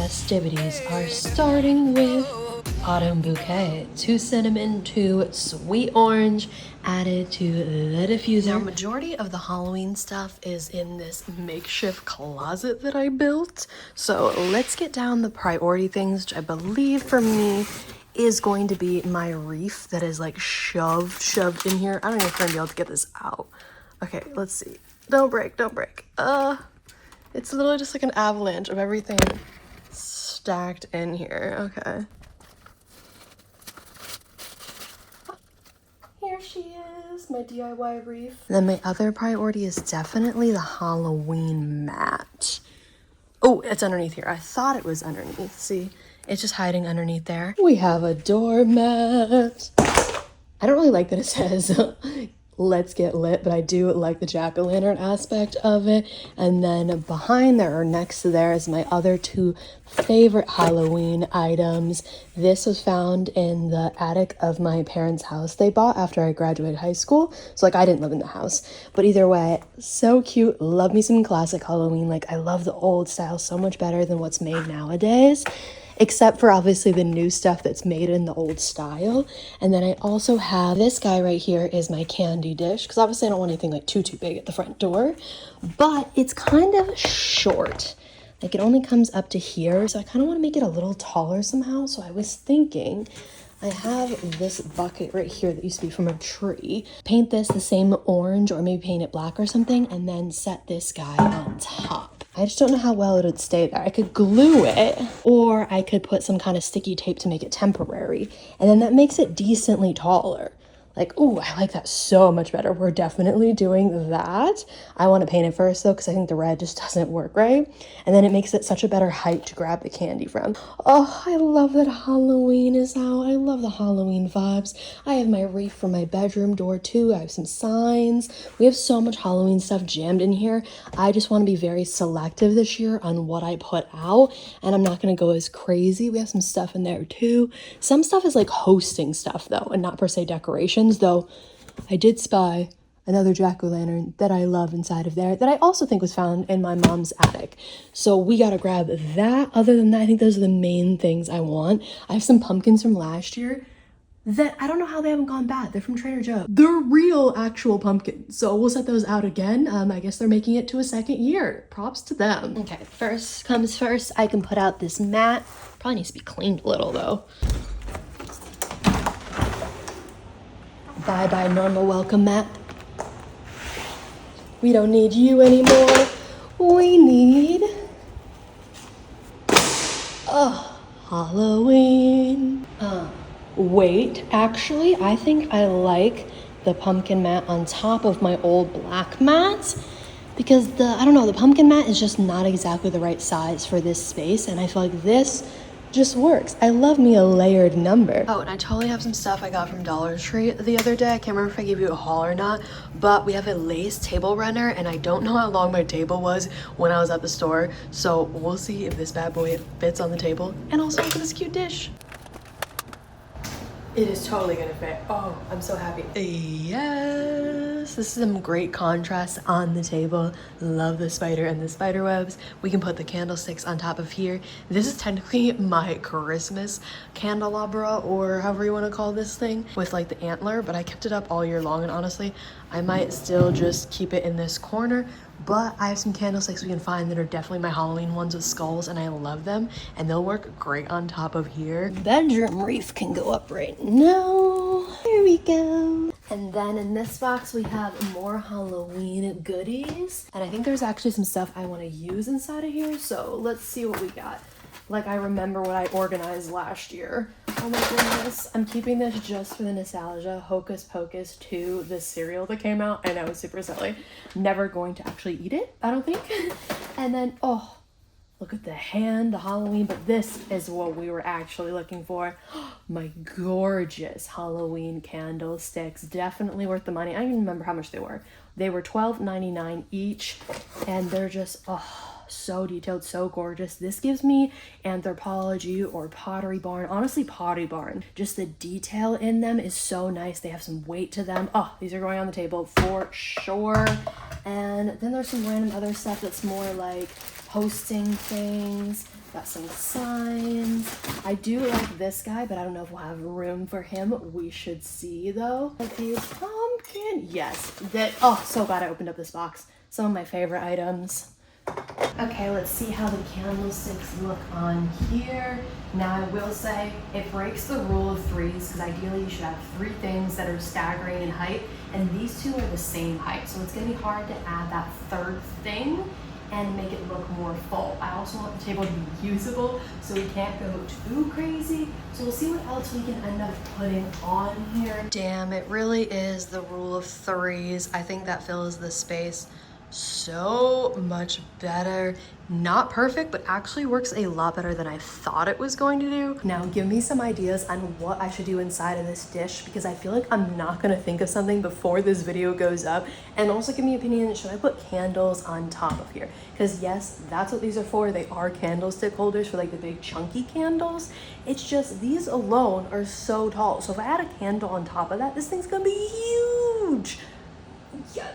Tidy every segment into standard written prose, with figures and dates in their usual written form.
festivities are starting with autumn bouquet, 2 cinnamon, 2 sweet orange, added to the diffuser. Now, majority of the Halloween stuff is in this makeshift closet that I built. So let's get down the priority things, which I believe for me is going to be my wreath that is like shoved in here. I don't know if I'm gonna be able to get this out. Okay, let's see. Don't break. It's literally just like an avalanche of everything stacked in here. Okay. Here she is, my DIY wreath. Then my other priority is definitely the Halloween mat. Oh, it's underneath here. I thought it was underneath. See, it's just hiding underneath there. We have a doormat. I don't really like that it says let's get lit, but I do like the jack-o'-lantern aspect of it. And then behind there, or next to there, is my other 2 favorite Halloween items. This was found in the attic of my parents' house they bought after I graduated high school. So like I didn't live in the house, but either way, so cute. Love me some classic Halloween. Like I love the old style so much better than what's made nowadays, except for obviously the new stuff that's made in the old style. And then I also have this guy right here is my candy dish, because obviously I don't want anything like too big at the front door, but it's kind of short. Like it only comes up to here, so I kind of want to make it a little taller somehow. So I was thinking I have this bucket right here that used to be from a tree. Paint this the same orange, or maybe paint it black or something, and then set this guy on top. I just don't know how well it would stay there. I could glue it, or I could put some kind of sticky tape to make it temporary, and then that makes it decently taller. Like, ooh, I like that so much better. We're definitely doing that. I want to paint it first though, because I think the red just doesn't work right. And then it makes it such a better height to grab the candy from. Oh, I love that Halloween is out. I love the Halloween vibes. I have my wreath for my bedroom door too. I have some signs. We have so much Halloween stuff jammed in here. I just want to be very selective this year on what I put out, and I'm not going to go as crazy. We have some stuff in there too. Some stuff is like hosting stuff though, and not per se decorations. Though I did spy another jack-o'-lantern that I love inside of there that I also think was found in my mom's attic. So we gotta grab that. Other than that, I think those are the main things I want. I have some pumpkins from last year that I don't know how they haven't gone bad. They're from Trader Joe. They're real actual pumpkins. So we'll set those out again. I guess they're making it to a second year. Props to them. Okay, first comes first. I can put out this mat. Probably needs to be cleaned a little though. Bye-bye, normal welcome mat. We don't need you anymore. We need... Halloween. Wait, actually, I think I like the pumpkin mat on top of my old black mat, because the pumpkin mat is just not exactly the right size for this space, and I feel like this just works. I love me a layered number. Oh, and I totally have some stuff I got from Dollar Tree the other day. I can't remember if I gave you a haul or not, but we have a lace table runner, and I don't know how long my table was when I was at the store, so we'll see if this bad boy fits on the table. And also look at this cute dish. It is totally gonna fit. Oh, I'm so happy. Yes, this is some great contrast on the table. Love the spider and the spider webs. We can put the candlesticks on top of here. This is technically my Christmas candelabra, or however you want to call this thing, with like the antler, but I kept it up all year long, and honestly, I might still just keep it in this corner. But I have some candlesticks we can find that are definitely my Halloween ones with skulls, and I love them, and they'll work great on top of here. Bedroom wreath can go up right now. Here we go. And then in this box we have more Halloween goodies, and I think there's actually some stuff I want to use inside of here, so let's see what we got. Like, I remember what I organized last year. Oh my goodness. I'm keeping this just for the nostalgia. Hocus Pocus 2, the cereal that came out. I know, it's super silly. Never going to actually eat it, I don't think. And then, oh, look at the hand, the Halloween. But this is what we were actually looking for. My gorgeous Halloween candlesticks. Definitely worth the money. I don't even remember how much they were. They were $12.99 each. And they're just, oh, so detailed, so gorgeous. This gives me Anthropology or Pottery Barn. Honestly, Pottery Barn. Just the detail in them is so nice. They have some weight to them. Oh, these are going on the table for sure. And then there's some random other stuff that's more like hosting things. Got some signs. I do like this guy, but I don't know if we'll have room for him. We should see though. Okay, pumpkin. Yes. Oh, so glad I opened up this box. Some of my favorite items. Okay, let's see how the candlesticks look on here. Now I will say it breaks the rule of threes because ideally you should have 3 things that are staggering in height, and these 2 are the same height. So it's gonna be hard to add that 3rd thing and make it look more full. I also want the table to be usable, so we can't go too crazy. So we'll see what else we can end up putting on here. Damn, it really is the rule of 3s. I think that fills the space so much better. Not perfect, but actually works a lot better than I thought it was going to do. Now give me some ideas on what I should do inside of this dish, because I feel like I'm not gonna think of something before this video goes up. And also give me an opinion, should I put candles on top of here? Because yes, that's what these are for. They are candlestick holders for like the big chunky candles. It's just these alone are so tall. So if I add a candle on top of that, this thing's gonna be huge. Yeah.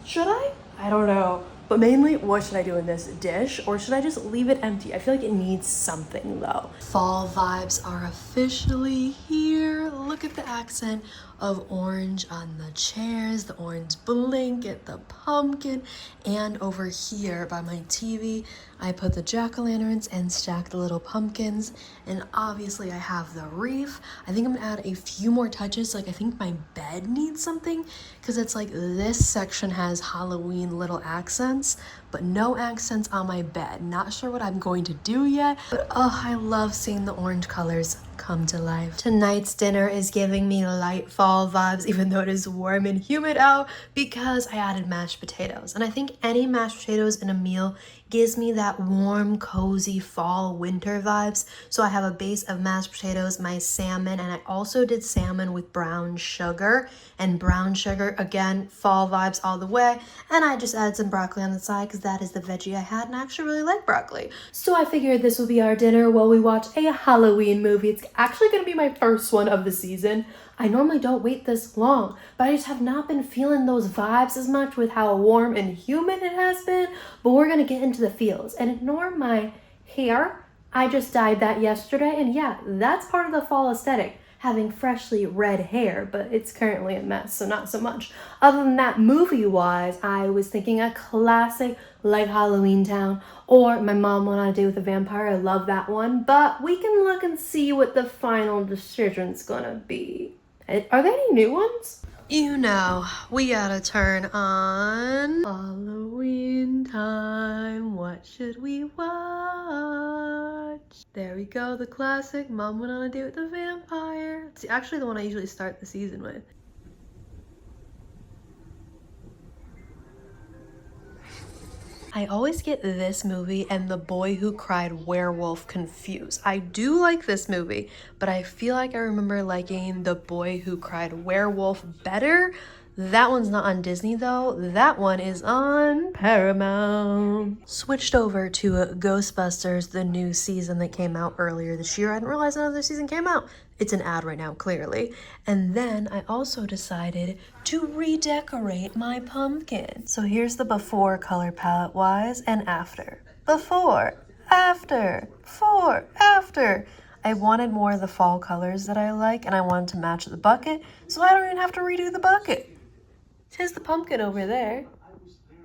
Should I? I don't know. But mainly, what should I do in this dish? Or should I just leave it empty? I feel like it needs something though. Fall vibes are officially here. Look at the accent of orange on the chairs, the orange blanket, the pumpkin, and over here by my TV, I put the jack-o'-lanterns and stacked the little pumpkins. And obviously I have the wreath. I think I'm gonna add a few more touches. Like I think my bed needs something, because it's like this section has Halloween little accents, but no accents on my bed. Not sure what I'm going to do yet, but oh, I love seeing the orange colors come to life. Tonight's dinner is giving me light fall vibes, even though it is warm and humid out, because I added mashed potatoes. And I think any mashed potatoes in a meal gives me that warm, cozy fall winter vibes. So I have a base of mashed potatoes, my salmon, and I also did salmon with brown sugar. And brown sugar, again, fall vibes all the way. And I just added some broccoli on the side because that is the veggie I had, and I actually really like broccoli. So I figured this would be our dinner while we watch a Halloween movie. It's actually gonna be my first one of the season. I normally don't wait this long, but I just have not been feeling those vibes as much with how warm and humid it has been. But we're gonna get into the feels, and ignore my hair. I just dyed that yesterday, and yeah, that's part of the fall aesthetic, having freshly red hair, but it's currently a mess, so not so much. Other than that, movie-wise, I was thinking a classic like Halloween Town, or My Mom Went on a Date with a Vampire. I love that one, but we can look and see what the final decision's gonna be. Are there any new ones? You know, we gotta turn on Halloween time. What should we watch? There we go, the classic Mom Went on a Date with a Vampire. It's actually the one I usually start the season with. I always get this movie and The Boy Who Cried Werewolf confused. I do like this movie, but I feel like I remember liking The Boy Who Cried Werewolf better. That one's not on Disney though. That one is on Paramount. Switched over to Ghostbusters, the new season that came out earlier this year. I didn't realize another season came out. It's an ad right now, clearly. And then I also decided to redecorate my pumpkin. So here's the before color palette wise and after. Before, after, before, after. I wanted more of the fall colors that I like, and I wanted to match the bucket, so I don't even have to redo the bucket. Here's the pumpkin over there.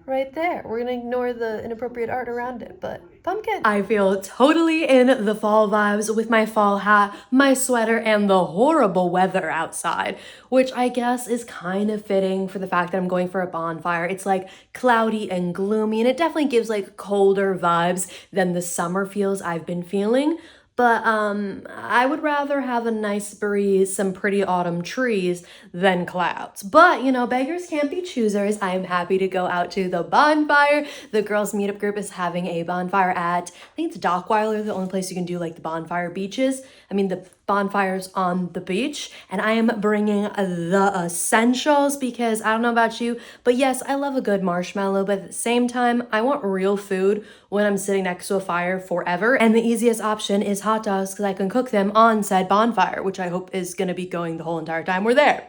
Right there. We're gonna ignore the inappropriate art around it, but pumpkin. I feel totally in the fall vibes with my fall hat, my sweater, and the horrible weather outside, which I guess is kind of fitting for the fact that I'm going for a bonfire. It's like cloudy and gloomy, and it definitely gives like colder vibes than the summer feels I've been feeling. But I would rather have a nice breeze, some pretty autumn trees than clouds. But, you know, beggars can't be choosers. I am happy to go out to the bonfire. The girls meetup group is having a bonfire at, I think it's Dockweiler, the only place you can do like the bonfire beaches. I mean, the bonfires on the beach, and I am bringing the essentials because I don't know about you, but yes, I love a good marshmallow, but at the same time, I want real food when I'm sitting next to a fire forever, and the easiest option is hot dogs because I can cook them on said bonfire, which I hope is going to be going the whole entire time we're there.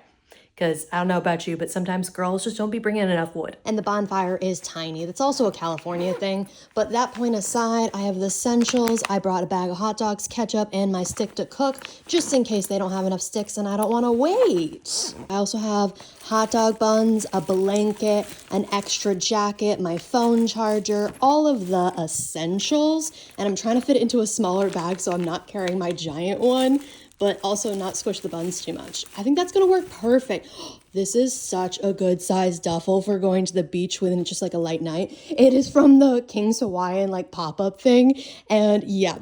because I don't know about you, but sometimes girls just don't be bringing enough wood. And the bonfire is tiny. That's also a California thing. But that point aside, I have the essentials. I brought a bag of hot dogs, ketchup, and my stick to cook, just in case they don't have enough sticks and I don't want to wait. I also have hot dog buns, a blanket, an extra jacket, my phone charger, all of the essentials. And I'm trying to fit it into a smaller bag so I'm not carrying my giant one, but also not squish the buns too much. I think that's gonna work perfect. This is such a good size duffel for going to the beach within just like a light night. It is from the King's Hawaiian like pop-up thing. And yeah,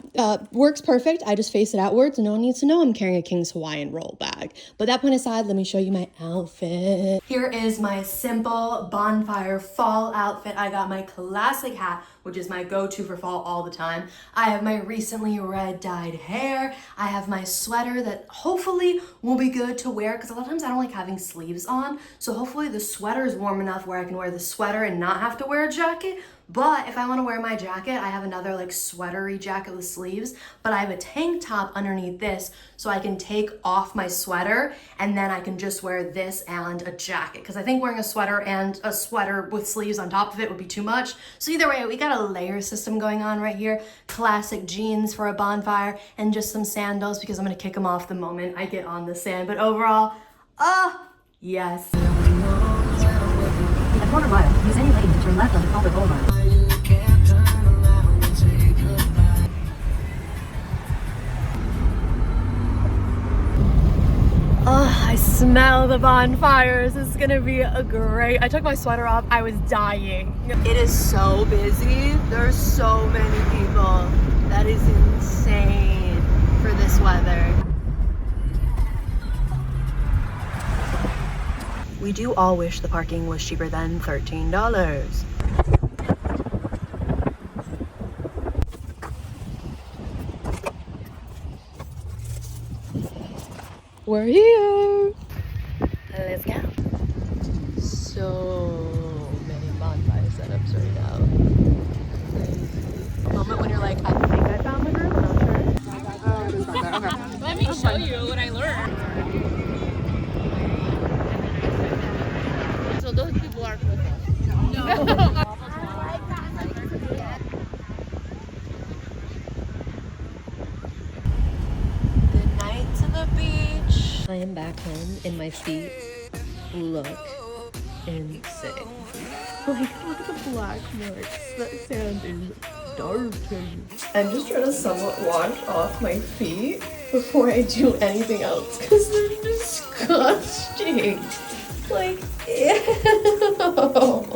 works perfect. I just face it outwards and no one needs to know I'm carrying a King's Hawaiian roll bag. But that point aside, let me show you my outfit. Here is my simple bonfire fall outfit. I got my classic hat, which is my go-to for fall all the time. I have my recently red dyed hair. I have my sweater that hopefully will be good to wear because a lot of times I don't like having sleeves on. So hopefully the sweater is warm enough where I can wear the sweater and not have to wear a jacket. But if I want to wear my jacket, I have another like sweatery jacket with sleeves, but I have a tank top underneath this so I can take off my sweater and then I can just wear this and a jacket. Because I think wearing a sweater and a sweater with sleeves on top of it would be too much. So either way, we got a layer system going on right here. Classic jeans for a bonfire and just some sandals because I'm going to kick them off the moment I get on the sand. But overall, yes. At quarter mile, use any lane to turn left on the Culver Boulevard. Oh, I smell the bonfires. This is gonna be a great. I took my sweater off. I was dying. It is so busy. There's so many people. That is insane for this weather. We do all wish the parking was cheaper than $13. We're here. Let's go. So many bonfire setups right now. Crazy. A moment when you're like, I think I found the group, I'm not sure. Let me show you what I learned. So those people aren't with us. No. Good night to the beach. I am back home and my feet look insane. Like, look at the black marks. That sand is dark. I'm just trying to somewhat wash off my feet before I do anything else because they're disgusting. Like, ew.